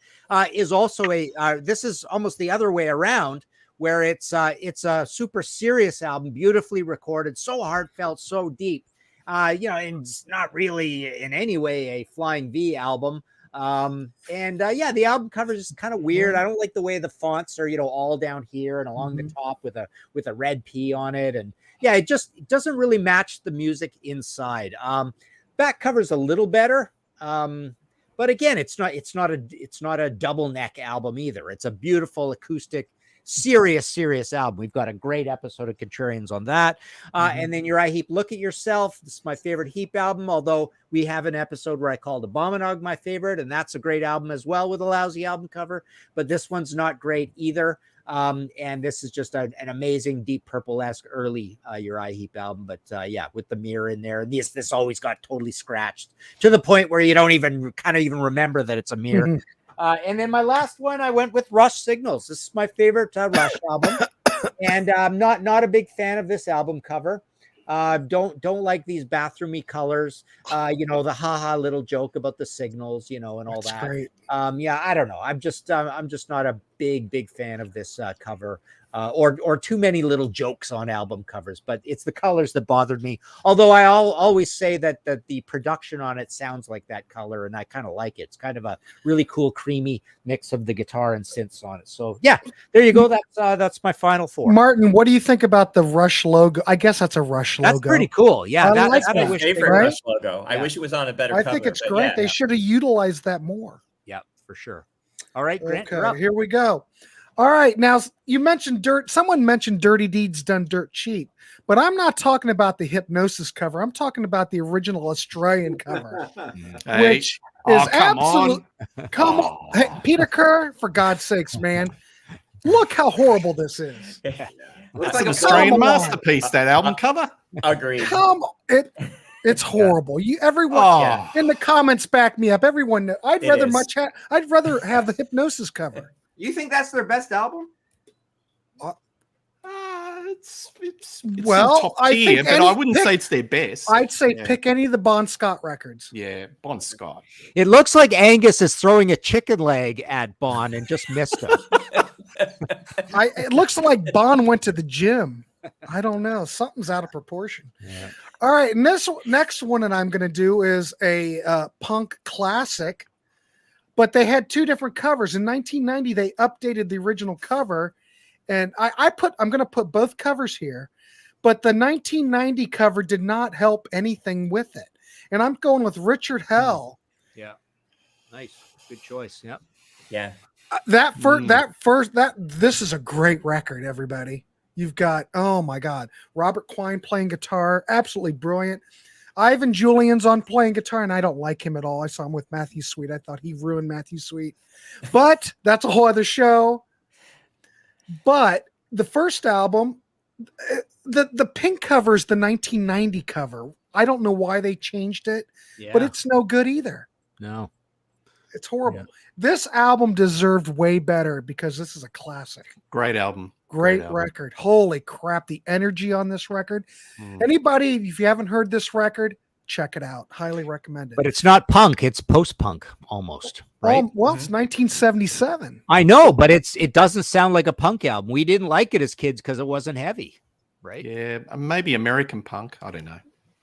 is also this is almost the other way around, where it's a super serious album, beautifully recorded, so heartfelt, so deep, and it's not really in any way a Flying V album. The album cover is kind of weird. I don't like the way the fonts are, all down here and along the top with a red P on it. And yeah, it doesn't really match the music inside. Back cover's a little better. But again, it's not a double neck album either. It's a beautiful acoustic, serious album. We've got a great episode of Contrarians on that. And then Uriah Heep, Look at Yourself. This is my favorite Heep album, although we have an episode where I called Abominog my favorite, and that's a great album as well with a lousy album cover. But this one's not great either. And this is just an amazing Deep Purple-esque early Uriah Heep album. But with the mirror in there, this always got totally scratched to the point where you don't even remember that it's a mirror. And then my last one, I went with Rush Signals. This is my favorite Rush album, and I'm not a big fan of this album cover. Don't like these bathroomy colors. The haha little joke about the signals, and all That's that. Great. I don't know. I'm just not a big fan of this cover. Or too many little jokes on album covers, but it's the colors that bothered me. Although I'll always say that the production on it sounds like that color, and I kind of like it. It's kind of a really cool, creamy mix of the guitar and synths on it. So yeah, there you go. That's my final four. Martin, what do you think about the Rush logo? I guess that's a Rush logo. That's pretty cool. Yeah, that's my favorite right? Rush logo. Yeah. I wish it was on a better I cover. think it's great. Yeah. They should have utilized that more. Yeah, for sure. All right, Grant, okay, here we go. All right, now you mentioned Someone mentioned Dirty Deeds Done Dirt Cheap, but I'm not talking about the Hypnosis cover. I'm talking about the original Australian cover, which is absolute. Come on, hey, Peter Kerr, for God's sakes, man! Look how horrible this is. Yeah. Looks like an Australian masterpiece. That album cover. Agreed. It's horrible. Everyone in the comments back me up. Everyone, I'd rather have the Hypnosis cover. You think that's their best album? It's well, top tier, but I wouldn't say it's their best. I'd say pick any of the Bon Scott records. Yeah, Bon Scott. It looks like Angus is throwing a chicken leg at Bon and just missed him. It looks like Bon went to the gym. I don't know. Something's out of proportion. Yeah. All right, and this next one that I'm going to do is a punk classic. But they had two different covers. In 1990, they updated the original cover, and I'm going to put both covers here, but the 1990 cover did not help anything with it. And I'm going with Richard Hell. Yeah, nice, good choice. Yep. Yeah. This is a great record, everybody. You've got, oh my God, Robert Quine playing guitar, absolutely brilliant. Ivan Julian's on playing guitar, and I don't like him at all. I saw him with Matthew Sweet. I thought he ruined Matthew Sweet. But that's a whole other show. But the first album, the pink cover is the 1990 cover. I don't know why they changed it, but it's no good either. No. It's horrible. Yeah. This album deserved way better because this is a classic. Great album. Great record. Holy crap. The energy on this record. Anybody, if you haven't heard this record, check it out. Highly recommended. But it's not punk; it's post-punk almost, right? Well, it's 1977. I know, but it doesn't sound like a punk album. We didn't like it as kids because it wasn't heavy, right? Yeah, maybe American punk. I don't know.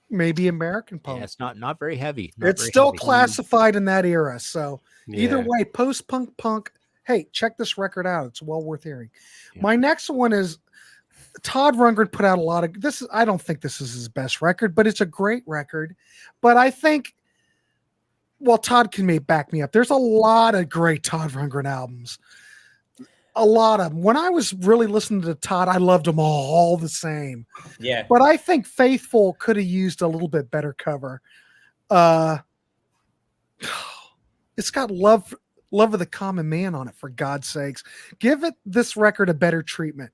Maybe American punk. Yeah, it's not very heavy. It's still classified in that era. So either Yeah. way, post-punk, punk. Hey, check this record out. It's well worth hearing. Yeah. My next one is Todd Rundgren put out a lot of this. I don't think this is his best record, but it's a great record. But I think, well, Todd can back me up. There's a lot of great Todd Rundgren albums. A lot of them. When I was really listening to Todd, I loved them all the same. Yeah. But I think Faithful could have used a little bit better cover. It's got Love of the Common Man on it, for God's sakes. Give this record a better treatment.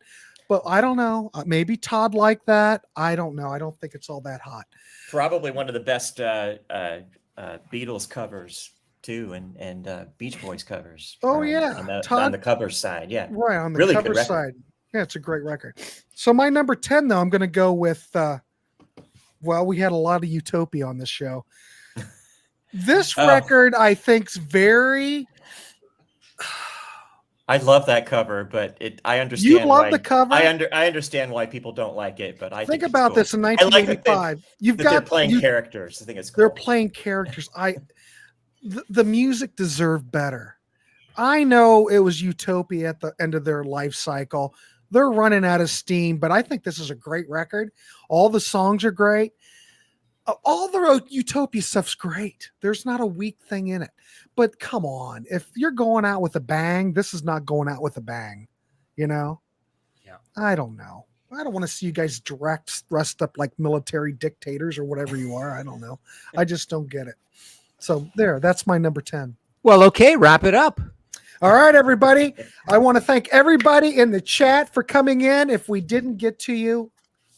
But I don't know. Maybe Todd liked that. I don't know. I don't think it's all that hot. Probably one of the best Beatles covers too, and Beach Boys covers. Oh yeah, on the cover side, yeah, right on the really cover side. Yeah, it's a great record. So my number 10, though, I'm going to go with. Well, we had a lot of Utopia on this show. This record, I think, is very. I love that cover, but I understand. You love the cover. I understand why people don't like it, but I think about this in 1985. They're playing characters. I think it's cool. They're playing characters. The music deserved better. I know it was Utopia at the end of their life cycle. They're running out of steam, but I think this is a great record. All the songs are great. All the Utopia stuff's great. There's not a weak thing in it. But come on, if you're going out with a bang, this is not going out with a bang. You know? Yeah. I don't know. I don't want to see you guys dressed up like military dictators or whatever you are. I don't know. I just don't get it. So that's my number 10. Well, okay, wrap it up. All right, everybody. I want to thank everybody in the chat for coming in. If we didn't get to you,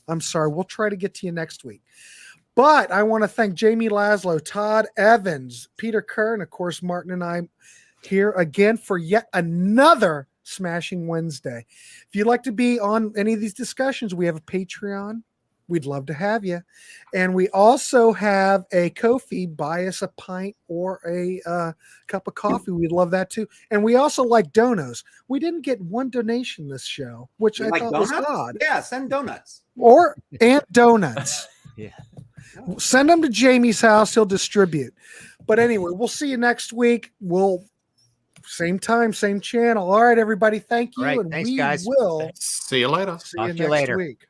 I'm sorry. We'll try to get to you next week. But I want to thank Jamie Laszlo, Todd Evans, Peter Kerr, and of course, Martin and I here again for yet another Smashing Wednesday. If you'd like to be on any of these discussions, we have a Patreon. We'd love to have you. And we also have a Ko-fi, buy us a pint or a cup of coffee. We'd love that too. And we also like donos. We didn't get one donation this show, which I thought was odd. Yeah, send donuts. And donuts. Yeah. Send them to Jamie's house. He'll distribute. But anyway, we'll see you next week. Same time, same channel. All right, everybody. Thank you. All right, and thanks, we guys. will See you later. see you next week.